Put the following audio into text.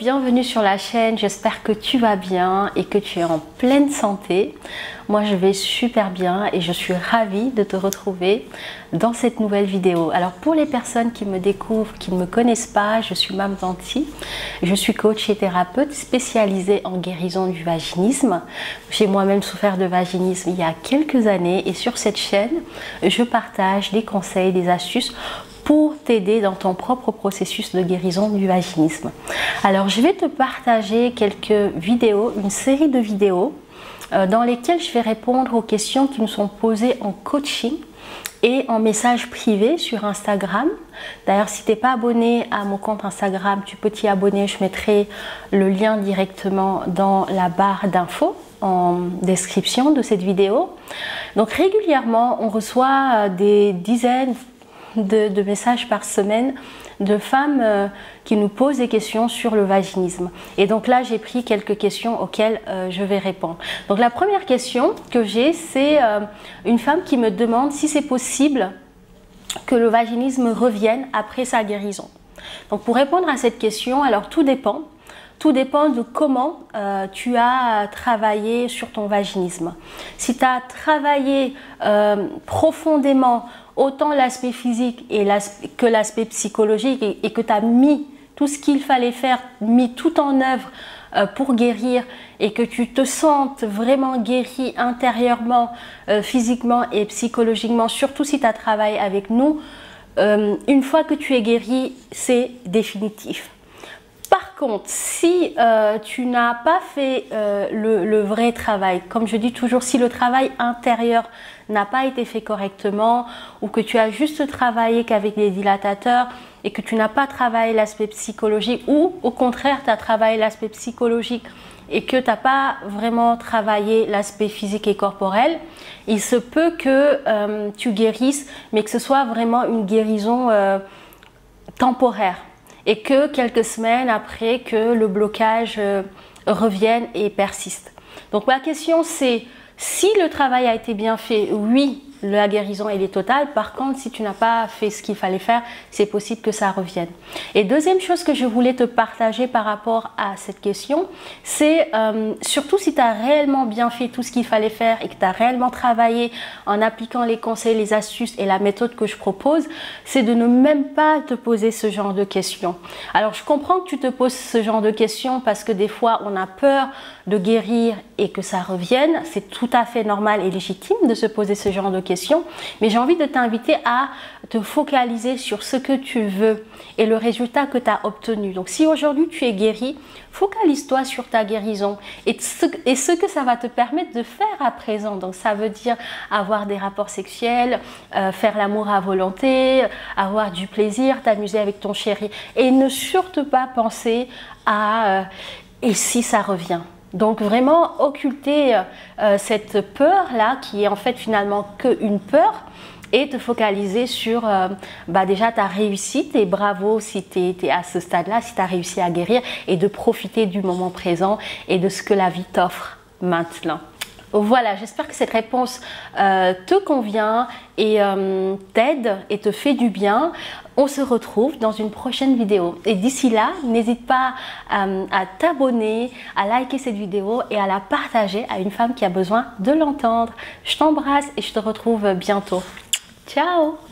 bienvenue sur la chaîne, j'espère que tu vas bien et que tu es en pleine santé. Moi je vais super bien et je suis ravie de te retrouver dans cette nouvelle vidéo. Alors pour les personnes qui me découvrent, qui ne me connaissent pas, je suis Mame Tanti, je suis coach et thérapeute spécialisée en guérison du vaginisme. J'ai moi-même souffert de vaginisme il y a quelques années et sur cette chaîne, je partage des conseils, des astuces pour t'aider dans ton propre processus de guérison du vaginisme. Alors je vais te partager quelques vidéos, une série de vidéos dans lesquelles je vais répondre aux questions qui nous sont posées en coaching et en message privé sur Instagram. D'ailleurs, si tu n'es pas abonné à mon compte Instagram, tu peux t'y abonner. Je mettrai le lien directement dans la barre d'infos en description de cette vidéo. Donc régulièrement, on reçoit des dizaines de messages par semaine de femmes qui nous posent des questions sur le vaginisme. Et donc là, j'ai pris quelques questions auxquelles je vais répondre. Donc la première question que j'ai, c'est une femme qui me demande si c'est possible que le vaginisme revienne après sa guérison. Donc pour répondre à cette question, alors tout dépend. Tout dépend de comment tu as travaillé sur ton vaginisme. Si tu as travaillé profondément autant l'aspect physique que l'aspect psychologique et que tu as mis tout ce qu'il fallait faire, mis tout en œuvre pour guérir et que tu te sentes vraiment guéri intérieurement, physiquement et psychologiquement, surtout si tu as travaillé avec nous, une fois que tu es guéri, c'est définitif. Par contre, si tu n'as pas fait le vrai travail, comme je dis toujours, si le travail intérieur n'a pas été fait correctement ou que tu as juste travaillé qu'avec des dilatateurs et que tu n'as pas travaillé l'aspect psychologique ou au contraire, tu as travaillé l'aspect psychologique et que tu n'as pas vraiment travaillé l'aspect physique et corporel, il se peut que tu guérisses, mais que ce soit vraiment une guérison temporaire. Et que quelques semaines après que le blocage revienne et persiste. Donc ma question c'est, si le travail a été bien fait, oui, la guérison elle est totale. Par contre, si tu n'as pas fait ce qu'il fallait faire, c'est possible que ça revienne. Et deuxième chose que je voulais te partager par rapport à cette question, c'est surtout si tu as réellement bien fait tout ce qu'il fallait faire et que tu as réellement travaillé en appliquant les conseils, les astuces et la méthode que je propose, c'est de ne même pas te poser ce genre de questions. Alors je comprends que tu te poses ce genre de questions parce que des fois on a peur de guérir et que ça revienne. C'est tout à fait normal et légitime de se poser ce genre de questions. Mais j'ai envie de t'inviter à te focaliser sur ce que tu veux et le résultat que tu as obtenu. Donc si aujourd'hui tu es guéri, focalise-toi sur ta guérison et ce que ça va te permettre de faire à présent. Donc ça veut dire avoir des rapports sexuels, faire l'amour à volonté, avoir du plaisir, t'amuser avec ton chéri et ne surtout pas penser à et si ça revient. Donc vraiment occulter cette peur-là qui est en fait finalement qu'une peur et te focaliser sur déjà ta réussite et bravo si tu es à ce stade-là, si tu as réussi à guérir et de profiter du moment présent et de ce que la vie t'offre maintenant. Voilà, j'espère que cette réponse te convient et t'aide et te fait du bien. On se retrouve dans une prochaine vidéo. Et d'ici là, n'hésite pas à t'abonner, à liker cette vidéo et à la partager à une femme qui a besoin de l'entendre. Je t'embrasse et je te retrouve bientôt. Ciao!